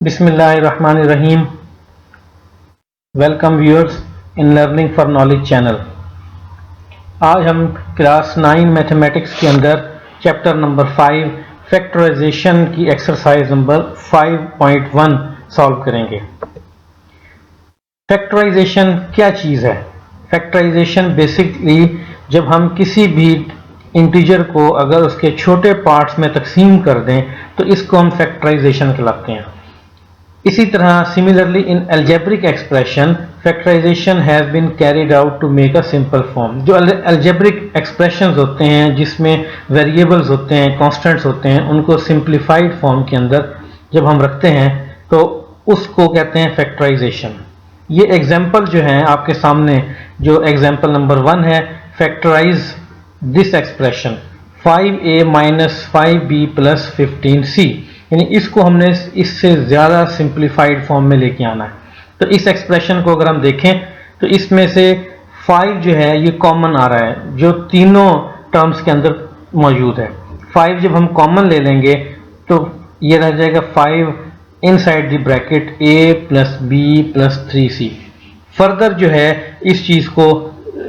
बिस्मिल्लाहिर्रहमानिर्रहीम। Welcome viewers in learning for knowledge channel. आज हम क्लास 9 मैथमेटिक्स के अंदर चैप्टर नंबर 5 फैक्टराइजेशन की एक्सरसाइज नंबर 5.1 सॉल्व करेंगे। फैक्टराइजेशन क्या चीज़ है? फैक्टराइजेशन बेसिकली जब हम किसी भी इंटीजर को अगर उसके छोटे पार्ट्स में तकसीम कर दें तो इसको हम फैक्टराइजेशन कहलाते हैं। इसी तरह similarly in algebraic expression factorisation has been carried out to make a simple form. जो अलजेब्रिक एक्सप्रेशंस होते हैं जिसमें वेरिएबल्स होते हैं, कांस्टेंट्स होते हैं, उनको सिंप्लीफाइड फॉर्म के अंदर जब हम रखते हैं तो उसको कहते हैं फैक्टराइजेशन। ये एग्जांपल जो है आपके सामने, जो एग्जांपल नंबर 1 है, factorise this expression 5a minus 5b plus 15c, यानी इसको हमने इससे ज़्यादा सिंप्लीफाइड फॉर्म में लेके आना है। तो इस एक्सप्रेशन को अगर हम देखें तो इसमें से 5 जो है ये कॉमन आ रहा है, जो तीनों टर्म्स के अंदर मौजूद है। 5 जब हम कॉमन ले लेंगे तो ये रह जाएगा 5 inside the bracket a plus b plus 3c। Further जो है इस चीज़ को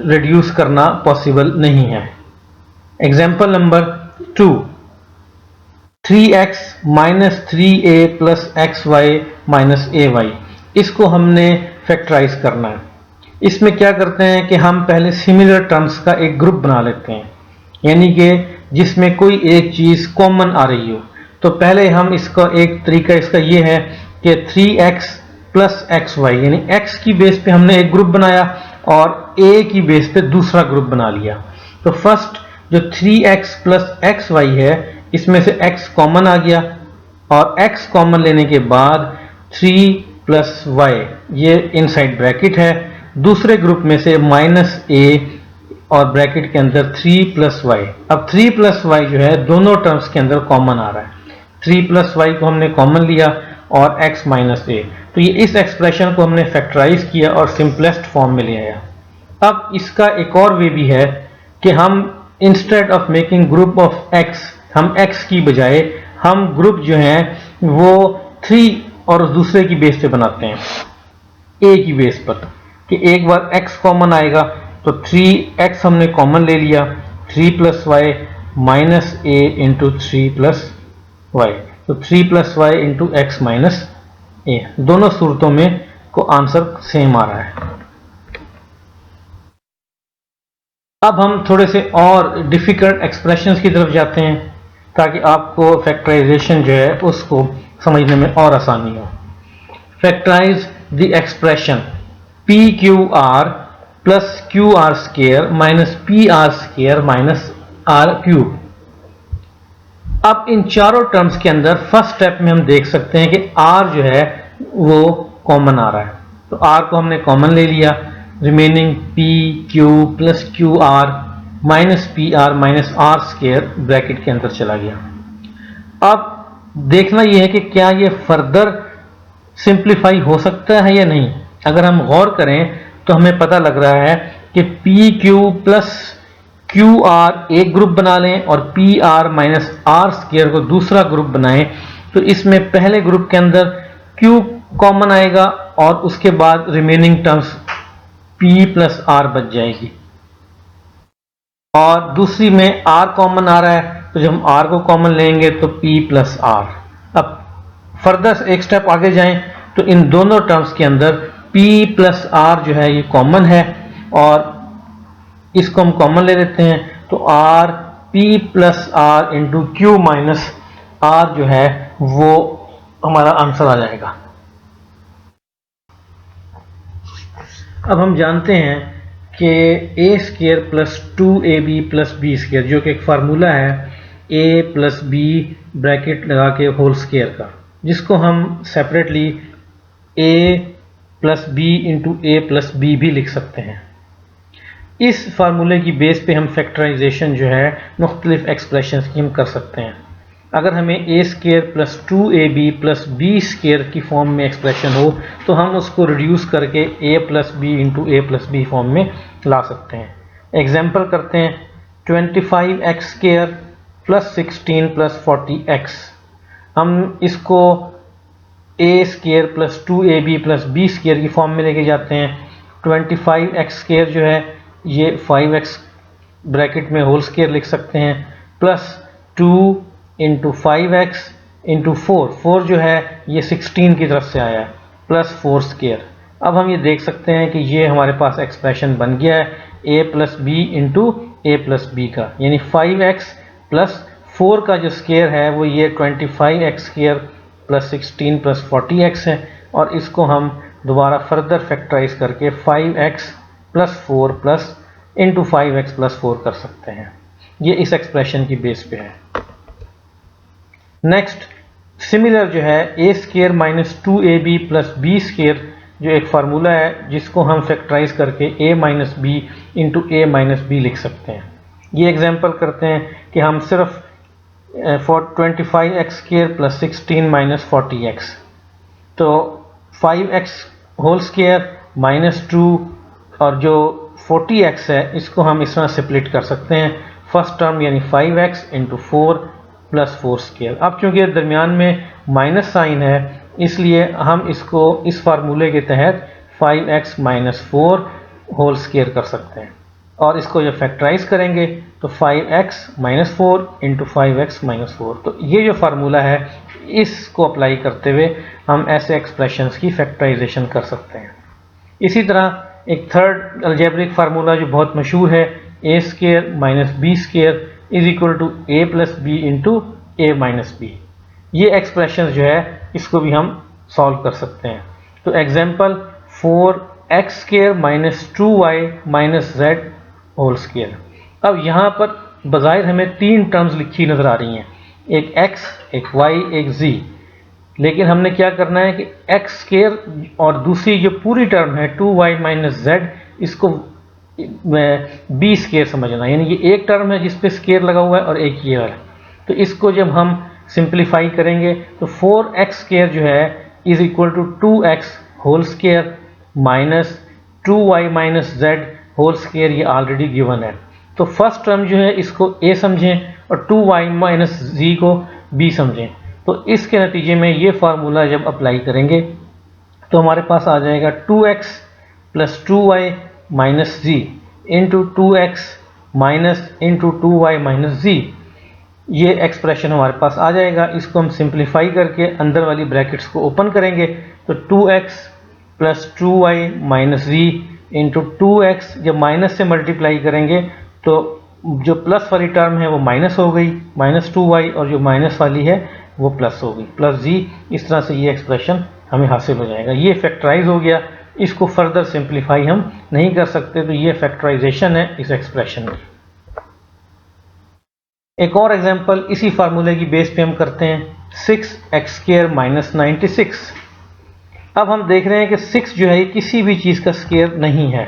रिड्यूस करना पॉसिबल नहीं है। Example number 2, 3x minus 3a plus xy minus ay, इसको हमने फैक्टराइज करना है। इसमें क्या करते हैं कि हम पहले सिमिलर टर्म्स का एक ग्रुप बना लेते हैं, यानी कि जिसमें कोई एक चीज़ कॉमन आ रही हो। तो पहले हम इसका एक तरीका इसका ये है कि 3x प्लस xy, यानी x की बेस पे हमने एक ग्रुप बनाया और a की बेस पे दूसरा ग्रुप बना लिया। तो फर्स्ट जो 3x प्लस xy है इसमें से x कॉमन आ गया और x कॉमन लेने के बाद 3 प्लस y ये इनसाइड ब्रैकेट है। दूसरे ग्रुप में से माइनस a और ब्रैकेट के अंदर 3 प्लस y। अब 3 प्लस y जो है दोनों टर्म्स के अंदर कॉमन आ रहा है। 3 प्लस y को हमने कॉमन लिया और x माइनस a, तो ये इस एक्सप्रेशन को हमने फैक्टराइज किया और सिंपलेस्ट फॉर्म में ले आया। अब इसका एक और वे भी है कि हम instead of making group of x, हम x की बजाय हम ग्रुप जो है वो 3 और दूसरे की बेस पे बनाते हैं, a की बेस पर, कि एक बार x कॉमन आएगा तो 3x हमने कॉमन ले लिया, 3 plus y minus a into 3 plus y, तो 3 plus y into x minus a। दोनों सूरतों में को आंसर सेम आ रहा है। अब हम थोड़े से और डिफिकल्ट एक्सप्रेशंस की तरफ जाते हैं ताकि आपको फैक्टराइजेशन जो है उसको समझने में और आसानी हो। Factorise the expression p q r plus q r square minus p r square minus r cube. अब इन चारों टर्म्स के अंदर फर्स्ट स्टेप में हम देख सकते हैं कि आर जो है वो कॉमन आ रहा है, तो आर को हमने कॉमन ले लिया, remaining p q plus q r minus p r minus r square bracket के अंदर चला गया। अब देखना यह है कि क्या ये फर्दर सिंप्लीफाई हो सकता है या नहीं। अगर हम गौर करें तो हमें पता लग रहा है कि p q plus q r एक ग्रुप बना लें और p r minus r square को दूसरा ग्रुप बनाएं, तो इसमें पहले ग्रुप के अंदर क्यू कॉमन आएगा और उसके बाद remaining terms p plus r बच जाएगी, और दूसरी में r कॉमन आ रहा है तो जब हम r को कॉमन लेंगे तो p प्लस आर। अब फर्दर एक स्टेप आगे जाएं तो इन दोनों टर्म्स के अंदर p प्लस आर जो है ये कॉमन है और इसको हम कॉमन ले लेते हैं, तो r p plus r into q minus r जो है वो हमारा आंसर आ जाएगा। अब हम जानते हैं कि a square plus 2ab plus B square, जो कि एक फार्मूला है a प्लस बी ब्रैकेट लगा के होल स्क्वायर का, जिसको हम separately a plus B into a plus b भी लिख सकते हैं। इस फार्मूले की बेस पे हम फैक्टराइजेशन जो है मुख्तलिफ एक्सप्रेशंस की हम कर सकते हैं। अगर हमें a square plus 2ab plus B square की फॉर्म में एक्सप्रेशन हो तो हम उसको रिड्यूस करके a plus B into a plus b form में ला सकते हैं। एग्जाम्पल करते हैं, 25x square plus 16 plus 40x। हम इसको A square plus 2ab plus B square की फॉर्म में लेके जाते हैं। 25x स्केयर जो है ये 5x ब्रैकेट में होल स्केयर लिख सकते हैं, प्लस 2 इंटू 5x इंटू 4 जो है ये 16 की तरफ से आया है, प्लस 4 स्केयर। अब हम ये देख सकते हैं कि ये हमारे पास एक्सप्रेशन बन गया है a plus B into a plus b का, यानी 5x प्लस 4 का जो स्केयर है वो ये 25x square plus 16 plus 40x है, और इसको हम दोबारा फर्दर फैक्टराइज करके 5x plus 4 plus into 5x plus 4 कर सकते हैं। ये इस एक्सप्रेशन की बेस पे है। नेक्स्ट सिमिलर जो है A square minus 2ab plus B square, जो एक फार्मूला है जिसको हम फैक्टराइज करके a minus B into A minus B लिख सकते हैं। ये एग्जांपल करते हैं कि हम सिर्फ 25x square plus 16 minus 40x, तो 5x होल स्केयर माइनस 2 और जो 40x है इसको हम इस तरह स्प्लिट कर सकते हैं। फर्स्ट टर्म यानी 5x इंटू 4 प्लस 4 स्केयर। अब चूंकि दरमियान में माइनस साइन है इसलिए हम इसको इस फार्मूले के तहत 5x माइनस 4 होल स्केयर कर सकते हैं, और इसको जब फैक्टराइज करेंगे तो 5x minus 4 into 5x minus 4। तो ये जो फार्मूला है इसको अप्लाई करते हुए हम ऐसे एक्सप्रेशंस की फैक्टराइजेशन कर सकते हैं। इसी तरह एक थर्ड अलजेब्रिक फार्मूला जो बहुत मशहूर है, A square minus B square is equal to A plus B into A minus B. ये एक्सप्रेशन जो है इसको भी हम सॉल्व कर सकते हैं। तो example 4x square minus 2y minus z whole square. अब यहाँ पर बज़ाहिर हमें 3 टर्म्स लिखी नज़र आ रही हैं, एक x, एक y, एक z, लेकिन हमने क्या करना है कि x स्केयर और दूसरी जो पूरी टर्म है 2y माइनस z, इसको b स्केयर समझना, यानी ये एक टर्म है जिस पे स्केयर लगा हुआ है और एक ये है। तो इसको जब हम सिंप्लीफाई करेंगे तो 4x स्केयर जो है is equal to 2x whole square minus 2y minus z whole square, ये ऑलरेडी गिवन है। तो फर्स्ट टर्म जो है इसको a समझें और 2y माइनस z को b समझें। तो इसके नतीजे में ये फार्मूला जब अप्लाई करेंगे तो हमारे पास आ जाएगा 2x plus 2y minus z into 2x minus into 2y minus z। ये एक्सप्रेशन हमारे पास आ जाएगा। इसको हम सिंप्लीफाई करके अंदर वाली ब्रैकेट्स को ओपन करेंगे तो 2x plus 2y minus z into 2x, जब माइनस से मल्टीप्लाई करेंगे तो जो प्लस वाली टर्म है वो माइनस हो गई, माइनस 2y, और जो माइनस वाली है वो प्लस हो गई, प्लस z। इस तरह से ये एक्सप्रेशन हमें हासिल हो जाएगा। ये फैक्टराइज हो गया, इसको फर्दर सिंप्लीफाई हम नहीं कर सकते, तो ये फैक्टराइजेशन है इस एक्सप्रेशन की। एक और एग्जांपल इसी फार्मूले की बेस पे हम करते हैं, 6x स्केयर माइनस 96। अब हम देख रहे हैं कि 6 जो है किसी भी चीज़ का स्केयर नहीं है,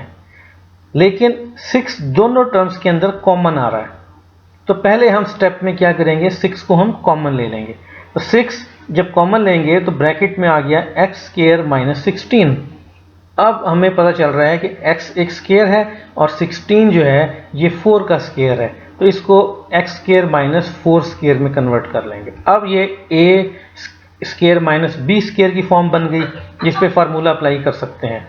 लेकिन 6 दोनों टर्म्स के अंदर कॉमन आ रहा है। तो पहले हम स्टेप में क्या करेंगे, 6 को हम कॉमन ले लेंगे। तो 6 जब कॉमन लेंगे तो ब्रैकेट में आ गया x स्केयर माइनस 16। अब हमें पता चल रहा है कि x एक स्केयर है और 16 जो है ये 4 का स्केयर है, तो इसको x स्केयर माइनस 4 स्केयर में कन्वर्ट कर लेंगे। अब ये a square minus b square की फॉर्म बन गई, जिस पे फार्मूला अप्लाई कर सकते हैं।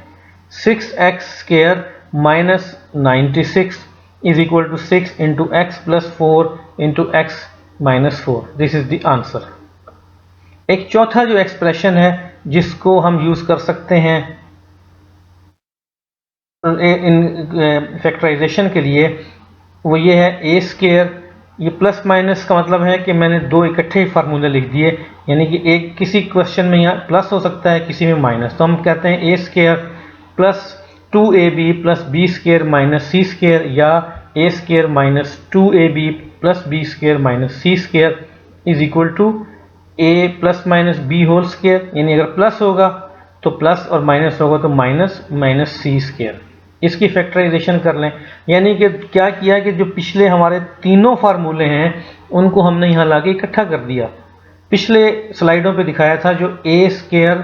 6x square minus 96 is equal to 6 into x plus 4 into x minus 4। This is the answer. एक चौथा जो एक्सप्रेशन है जिसको हम यूज कर सकते हैं इन फैक्टराइजेशन के लिए, वो ये है ए स्केयर। ये प्लस माइनस का मतलब है कि मैंने दो इकट्ठे ही फार्मूले लिख दिए, यानी कि एक किसी क्वेश्चन में यहाँ प्लस हो सकता है, किसी में माइनस। तो हम कहते हैं A square plus 2ab plus B square minus C square, या A square minus 2ab plus B square minus C square is equal to A plus minus B whole square. यानी अगर प्लस होगा तो plus और minus होगा तो minus minus C square. इसकी factorisation कर लें, यानी कि क्या किया कि जो पिछले हमारे तीनों फार्मूले हैं उनको हमने यहाँ लाके इकट्ठा कर दिया। पिछले स्लाइडों पे दिखाया था जो A square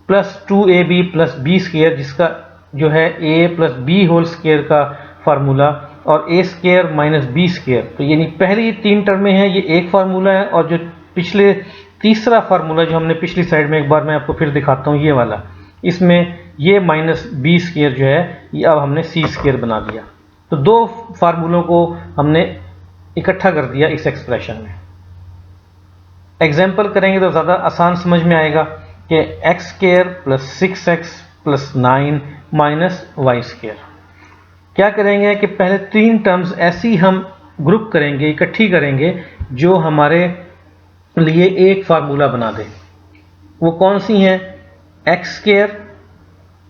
plus 2ab plus B square, जिसका जो है A plus B whole square का फार्मूला, और A square minus B square. तो यानी पहली 3 टर्में हैं, ये एक फार्मूला है, और जो पिछले तीसरा फार्मूला जो हमने पिछली साइड में, एक बार मैं आपको फिर दिखाता हूँ, ये वाला, इसमें ये माइनस बी स्क्वायर जो है ये अब हमने सी स्क्वायर बना दिया। तो दो फार्मूलों को हमने इकट्ठा कर दिया इस एक्सप्रेशन में। एग्जाम्पल करेंगे तो ज़्यादा आसान समझ में आएगा कि x square plus 6x plus 9 minus Y square. क्या करेंगे कि पहले तीन टर्म्स ऐसी हम ग्रुप करेंगे, इकट्ठी करेंगे, जो हमारे लिए एक फार्मूला बना दे। वो कौन सी हैं? एक्स स्क्वायर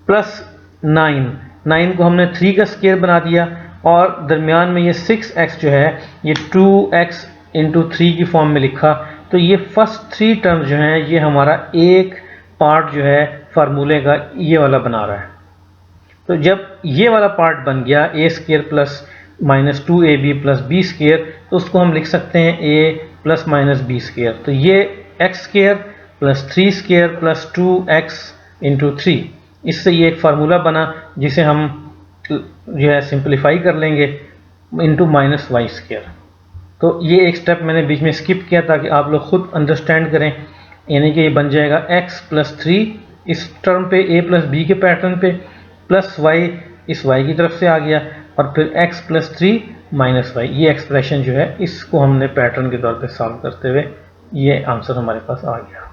प्लस 9 को हमने 3 का स्क्वायर बना दिया, और दरमियान में ये 6x जो है ये 2x इंटू 3 की फॉर्म में लिखा। तो ये फर्स्ट थ्री टर्म जो हैं ये हमारा एक पार्ट जो है फार्मूले का ये वाला बना रहा है। तो जब ये वाला पार्ट बन गया A square plus minus 2ab plus B square, तो उसको हम लिख सकते हैं a plus minus B square. तो ये X square plus 3 square plus 2x into 3, इससे ये एक फार्मूला बना जिसे हम जो है सिंप्लीफाई कर लेंगे इंटू माइनस वाई स्क्वायर। तो ये एक स्टेप मैंने बीच में स्किप किया ताकि आप लोग खुद अंडरस्टैंड करें, यानी कि ये बन जाएगा x प्लस 3 इस टर्म पे a प्लस बी के पैटर्न पे, प्लस y इस y की तरफ से आ गया, और फिर x प्लस 3 माइनस वाई। ये एक्सप्रेशन जो है इसको हमने पैटर्न के तौर पे सॉल्व करते हुए ये आंसर हमारे पास आ गया।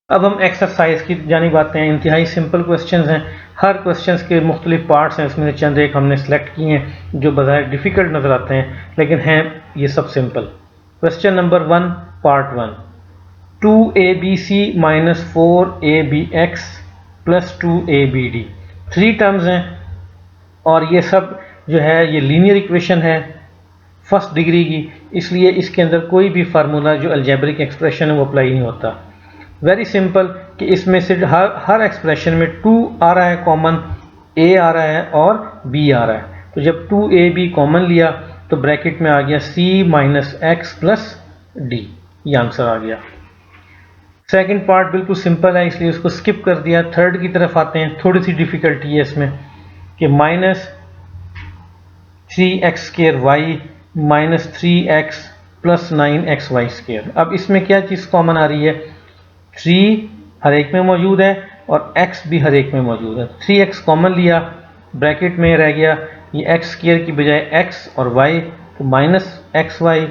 अब हम एक्सरसाइज की जानिब आते हैं। इंतहाई सिंपल क्वेश्चंस हैं, हर क्वेश्चंस के मुख्तलिफ पार्ट्स हैं, उसमें से चंद एक हमने सेलेक्ट किए हैं जो बज़ाहिर डिफ़िकल्ट नज़र आते हैं, लेकिन हैं ये सब simple. Question number 1 part 1, 2abc minus 4abx plus 2abd, 3 terms हैं और ये सब जो है ये लीनियर इक्वेशन है फर्स्ट डिग्री की, इसलिए इसके अंदर कोई भी फार्मूला जो अलजेब्रिक एक्सप्रेशन है वो अप्लाई नहीं होता। वेरी सिंपल कि इसमें से हर एक्सप्रेशन में 2 आ रहा है कॉमन, a आ रहा है और b आ रहा है। तो जब 2ab कॉमन लिया तो ब्रैकेट में आ गया c minus x plus D, ये आंसर आ गया। सेकंड पार्ट बिल्कुल सिंपल है इसलिए उसको स्किप कर दिया। थर्ड की तरफ आते हैं, थोड़ी सी डिफ़िकल्टी है इसमें कि minus 3x square y minus 3x plus 9x y square. अब इसमें क्या चीज़ कॉमन आ रही है? 3 हर एक में मौजूद है और x भी हर एक में मौजूद है। 3x कॉमन लिया, ब्रैकेट में रह गया ये x स्क्वायर की बजाय x और y, तो माइनस एक्स वाई।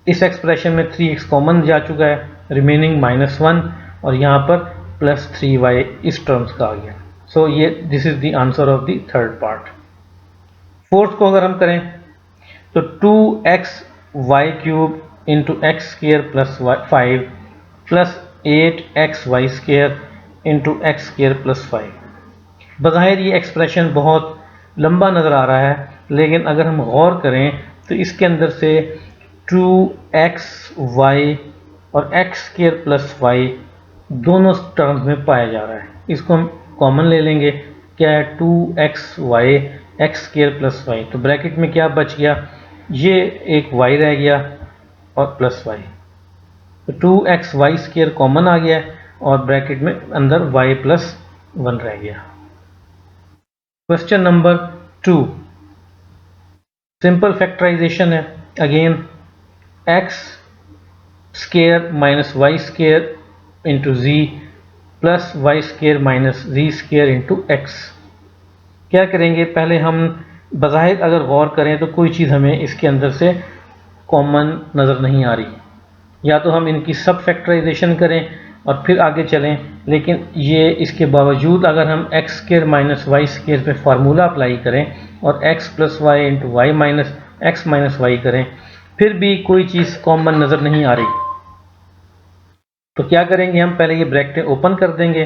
इस एक्सप्रेशन में 3x कॉमन जा चुका है, रिमेनिंग -1, और यहाँ पर प्लस 3y इस टर्म्स का आ गया। सो ये this is the answer of the third part. Fourth को अगर हम करें तो 2xy cube into x square plus 5 plus 8xy square into x square plus 5। बज़ाहिर ये एक्सप्रेशन बहुत लंबा नज़र आ रहा है, लेकिन अगर हम गौर करें तो इसके अंदर से 2xy और एक्स स्क्वायर प्लस 5 दोनों टर्म्स में पाया जा रहा है। इसको हम कॉमन ले लेंगे, क्या है 2xy एक्स स्क्वायर प्लस 5, तो ब्रैकेट में क्या बच गया? ये एक y रह गया और प्लस y, तो 2xy स्क्वायर कॉमन आ गया और ब्रैकेट में अंदर y प्लस 1 रह गया। क्वेश्चन नंबर 2 सिंपल फैक्टराइजेशन है। Again x square minus Y square into Z plus Y square minus Z square into X. क्या करेंगे? पहले हम बज़ाहिर अगर गौर करें तो कोई चीज़ हमें इसके अंदर से कॉमन नज़र नहीं आ रही, या तो हम इनकी सब फैक्टराइजेशन करें और फिर आगे चलें, लेकिन ये इसके बावजूद अगर हम x square minus Y square पे फार्मूला अप्लाई करें और x plus y into y minus x minus y करें, फिर भी कोई चीज़ कॉमन नज़र नहीं आ रही। तो क्या करेंगे? हम पहले ये ब्रैकेट ओपन कर देंगे,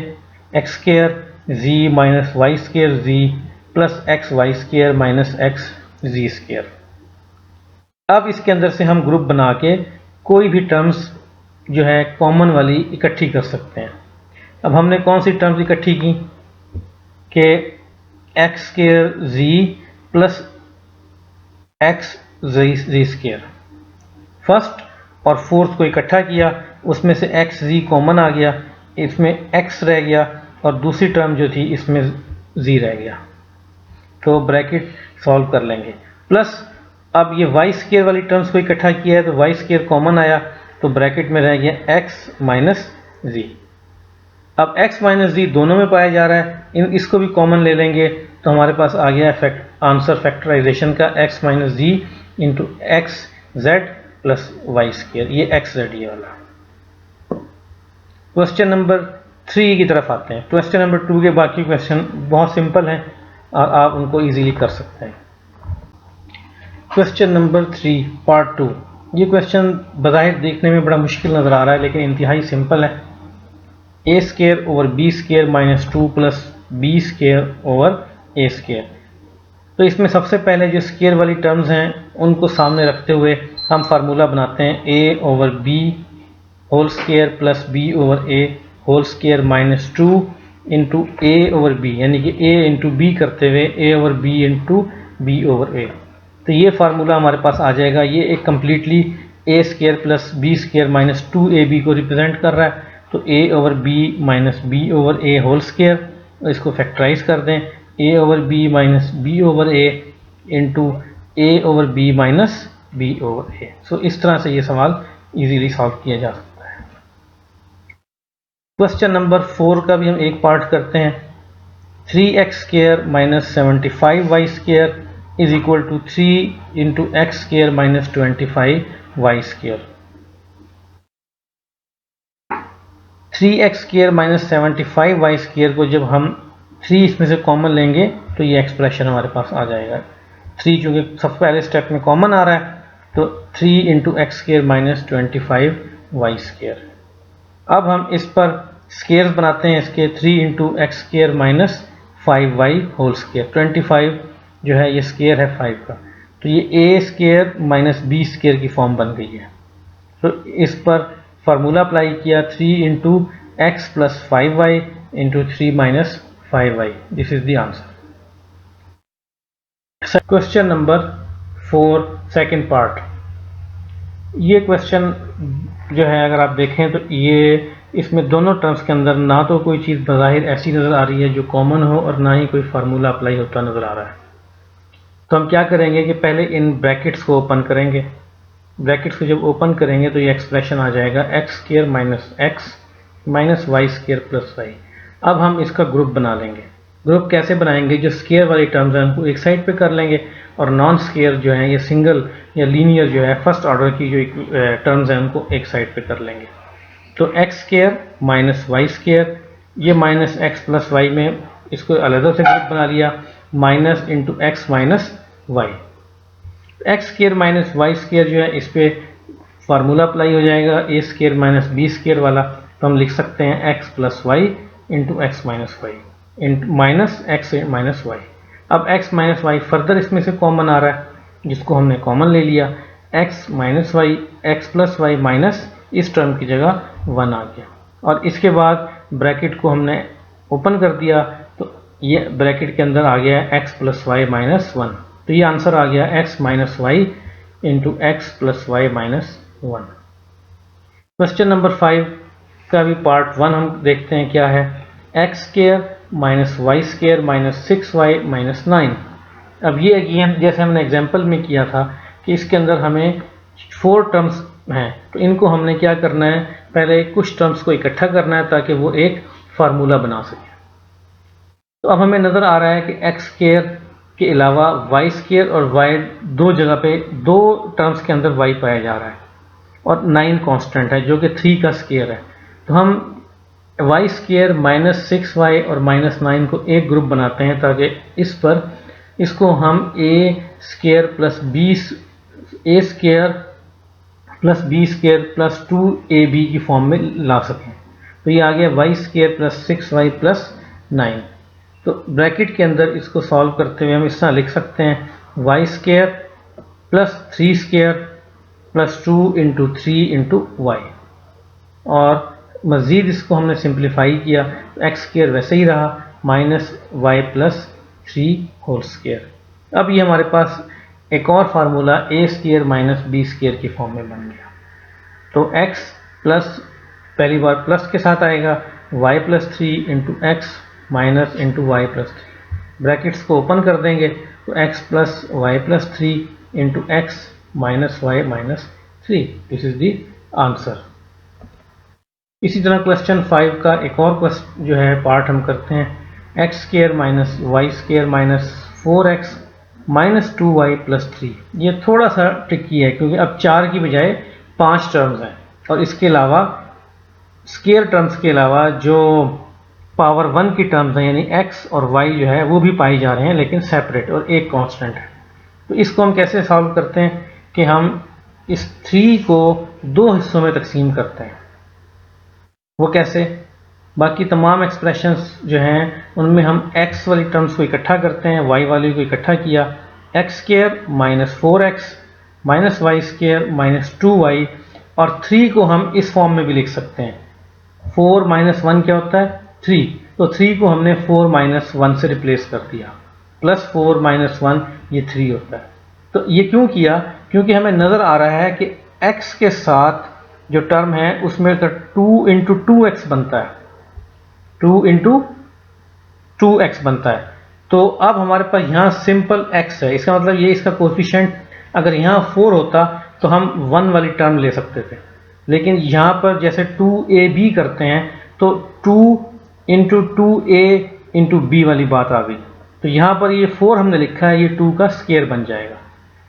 X square Z minus Y square Z plus X Y square minus X Z square. अब इसके अंदर से हम ग्रुप बना के कोई भी टर्म्स जो है कॉमन वाली इकट्ठी कर सकते हैं। अब हमने कौन सी टर्म्स इकट्ठी की कि x square Z plus x Z square, first और फोर्थ को इकट्ठा किया, उसमें से एक्स जी कॉमन आ गया, इसमें एक्स रह गया और दूसरी टर्म जो थी इसमें जी रह गया। तो ब्रैकेट सॉल्व कर लेंगे, प्लस अब ये वाई स्क्वायर वाली टर्म्स को इकट्ठा किया है तो वाई स्क्वायर कॉमन आया तो ब्रैकेट में रह गया x माइनस जी। अब x माइनस जी दोनों में पाया जा रहा है, इसको भी कॉमन ले लेंगे तो हमारे पास आ गया आंसर फैक्टराइजेशन का x minus Z into X Z plus Y square, ये एक्स जेड ये वाला। क्वेश्चन नंबर 3 की तरफ आते हैं। क्वेश्चन नंबर 2 के बाकी क्वेश्चन बहुत सिंपल हैं और आप उनको इजीली कर सकते हैं। क्वेश्चन नंबर 3 पार्ट 2, ये क्वेश्चन बज़ाहिर देखने में बड़ा मुश्किल नज़र आ रहा है लेकिन इंतहाई सिंपल है। A square over B square minus 2 plus B square over A square. तो इसमें सबसे पहले जो स्क्र वाली टर्म्स हैं उनको सामने रखते हुए हम फार्मूला बनाते हैं a over b whole square plus b over a whole square minus 2 into a over b, यानी कि ए इंटू बी करते हुए a over b into b over a. तो ये फार्मूला हमारे पास आ जाएगा। ये एक completely a square plus B square minus 2ab को रिप्रेजेंट कर रहा है। तो a over b minus b over a whole square, इसको फैक्टराइज कर दें, a over b minus b over a into a over b minus b over a. So इस तरह से ये सवाल इजीली सॉल्व किया जा सकता है। क्वेश्चन नंबर 4 का भी हम एक पार्ट करते हैं। 3x square minus 75y square is equal to 3 into x square minus 25y square. 3x square minus 75y square को जब हम 3 इसमें से कॉमन लेंगे तो ये एक्सप्रेशन हमारे पास आ जाएगा। 3 चूँकि सबसे पहले स्टेप में कॉमन आ रहा है तो 3 into x square minus 25y square. अब हम इस पर स्क्वेयर्स बनाते हैं इसके। 3 into x square minus 5y whole square, 25 जो है ये स्क्वेयर है 5 का, तो ये ए स्क्र माइनस बी स्क्र की फॉर्म बन गई है। तो इस पर फार्मूला अप्लाई किया 3 into x plus 5y into 3 minus 5y। This is the answer. Question number 4 second part. ये क्वेश्चन जो है अगर आप देखें तो ये इसमें दोनों टर्म्स के अंदर ना तो कोई चीज़ बज़ाहिर ऐसी नज़र आ रही है जो कॉमन हो और ना ही कोई फार्मूला अप्लाई होता नज़र आ रहा है। तो हम क्या करेंगे कि पहले इन ब्रैकेट्स को ओपन करेंगे। ब्रैकेट्स को जब ओपन करेंगे तो ये एक्सप्रेशन आ जाएगा x square minus x minus y square plus y. अब हम इसका ग्रुप बना लेंगे। ग्रुप कैसे बनाएंगे? जो स्क्र वाली टर्म्स हैं उनको एक साइड पे कर लेंगे और नॉन स्क्र जो है ये सिंगल या लीनियर जो है फर्स्ट ऑर्डर की जो टर्म्स हैं उनको एक साइड पे कर लेंगे। तो x square minus y square, ये माइनस एक्स प्लस वाई में इसको अलग से ग्रुप बना लिया, minus into x minus y. X square minus y square जो है इस पर फार्मूला अप्लाई हो जाएगा a square minus b square वाला। तो हम लिख सकते हैं x plus y into x minus y into minus x minus y. अब एक्स माइनस वाई फर्दर इसमें से कॉमन आ रहा है जिसको हमने कॉमन ले लिया, x minus y x plus y minus इस टर्म की जगह 1 आ गया और इसके बाद ब्रैकेट को हमने ओपन कर दिया तो ये ब्रैकेट के अंदर आ गया एक्स प्लस वाई माइनस 1। तो ये आंसर आ गया x minus y into x plus y minus 1। Question number 5 का भी पार्ट 1 हम देखते हैं क्या है। X square minus y square minus 6y minus 9। अब ये अगेन जैसे हमने एग्जाम्पल में किया था कि इसके अंदर हमें 4 टर्म्स हैं तो इनको हमने क्या करना है, पहले कुछ टर्म्स को इकट्ठा करना है ताकि वो एक फार्मूला बना सके। तो अब हमें नज़र आ रहा है कि एक्स स्क्र के अलावा वाई स्क्र और वाई दो जगह पे 2 टर्म्स के अंदर वाई पाया जा रहा है और 9 कांस्टेंट है जो कि 3 का स्क्र है। तो हम वाई स्क्र माइनस 6y और माइनस 9 को एक ग्रुप बनाते हैं ताकि इस पर इसको हम a square plus b a square plus B square plus 2ab की फॉर्म में ला सकें। तो ये आ गया Y square plus 6y plus 9। तो ब्रैकेट के अंदर इसको सॉल्व करते हुए हम इस तरह लिख सकते हैं y square plus 3 square plus 2 into 3 into y और मज़ीद इसको हमने सिंप्लीफाई किया तो एक्स स्क्र वैसे ही रहा minus y plus 3 whole square. अब ये हमारे पास एक और formula a square minus b square की फॉर्म में बन गया। तो x प्लस पहली बार प्लस के साथ आएगा y plus 3 into x minus into y plus 3। Brackets को ओपन कर देंगे तो x plus y plus 3 into x minus y minus 3। This is the answer. इसी तरह क्वेश्चन 5 का एक और क्वेश्चन जो है पार्ट हम करते हैं। X square minus Y square minus 4x minus 2y plus 3। ये थोड़ा सा ट्रिकी है क्योंकि अब 4 की बजाय 5 टर्म्स हैं और इसके अलावा स्क्वायर टर्म्स के अलावा जो पावर 1 की टर्म्स हैं यानी x और y जो है वो भी पाई जा रहे हैं लेकिन सेपरेट, और एक कांस्टेंट है। तो इसको हम कैसे सॉल्व करते हैं कि हम इस 3 को 2 हिस्सों में तकसीम करते हैं। वो कैसे? बाकी तमाम एक्सप्रेशंस जो हैं उनमें हम x वाली टर्म्स को इकट्ठा करते हैं, y वाली को इकट्ठा किया, x square minus 4x minus Y square minus 2y, और 3 को हम इस फॉर्म में भी लिख सकते हैं। 4 माइनस 1 क्या होता है? 3, तो 3 को हमने 4 माइनस 1 से रिप्लेस कर दिया, प्लस 4 माइनस 1 ये 3 होता है। तो ये क्यों किया? क्योंकि हमें नज़र आ रहा है कि x के साथ जो टर्म है उसमें 2 इंटू 2x बनता है, 2 इंटू 2x बनता है। तो अब हमारे पास यहाँ सिंपल x है, इसका मतलब ये इसका कोफिशिएंट अगर यहाँ 4 होता तो हम 1 वाली टर्म ले सकते थे, लेकिन यहाँ पर जैसे 2ab करते हैं तो 2 इंटू 2a इंटू b वाली बात आ गई। तो यहाँ पर ये 4 हमने लिखा है, ये 2 का स्क्वायर बन जाएगा।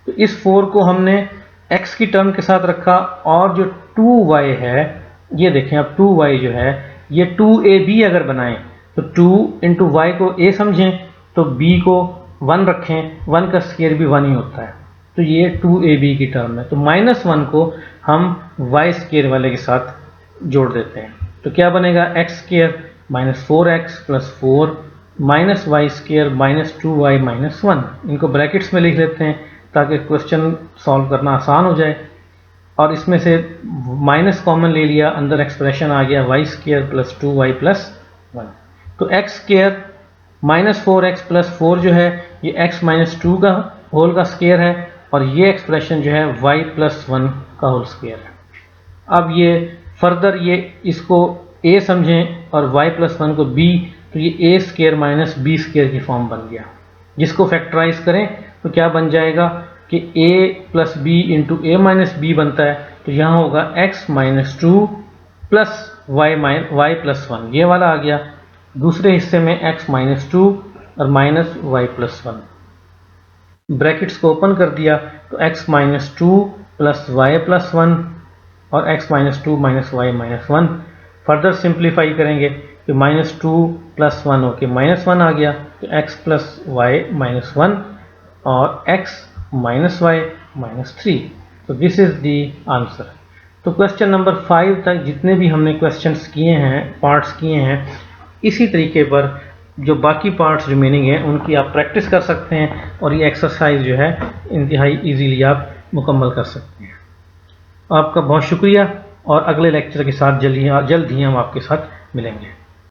तो इस 4 को हमने x की टर्म के साथ रखा, और जो 2y है ये देखें, अब 2y जो है ये 2ab अगर बनाएं तो 2 इंटू वाई को a समझें तो b को 1 रखें, 1 का स्क्वायर भी 1 ही होता है, तो ये 2ab की टर्म है। तो माइनस 1 को हम y स्क्वायर वाले के साथ जोड़ देते हैं, तो क्या बनेगा? x square minus 4x plus 4 minus Y square minus 2y minus 1। इनको ब्रैकेट्स में लिख लेते हैं ताकि क्वेश्चन सॉल्व करना आसान हो जाए। और इसमें से माइनस कॉमन ले लिया, अंदर एक्सप्रेशन आ गया Y square plus 2y plus 1। तो x square minus 4x plus 4 जो है ये x माइनस 2 का होल का स्क्वायर है, और ये एक्सप्रेशन जो है y प्लस 1 का होल स्क्वायर है। अब ये फर्दर ये इसको a समझें और y प्लस 1 को b, तो ये a square minus b square की फॉर्म बन गया। जिसको फैक्टराइज करें तो क्या बन जाएगा कि a plus B into A minus b बनता है, तो यहाँ होगा x minus 2 plus y plus 1, ये वाला आ गया। दूसरे हिस्से में x माइनस 2 और माइनस वाई प्लस 1, ब्रैकेट्स को ओपन कर दिया तो x minus 2 plus y plus 1 और x minus 2 minus y minus 1। Further simplify करेंगे तो माइनस 2 प्लस 1 होके माइनस 1 आ गया, तो x प्लस वाई माइनस 1 और x माइनस वाई माइनस 3। तो दिस इज दी आंसर। तो क्वेश्चन नंबर 5 तक जितने भी हमने क्वेश्चंस किए हैं, पार्ट्स किए हैं, इसी तरीके पर जो बाकी पार्ट्स रिमेनिंग हैं उनकी आप प्रैक्टिस कर सकते हैं, और ये एक्सरसाइज जो है इंतहाई इजीली आप मुकम्मल कर सकते हैं। आपका बहुत शुक्रिया, और अगले लेक्चर के साथ जल्द ही हम आपके साथ मिलेंगे।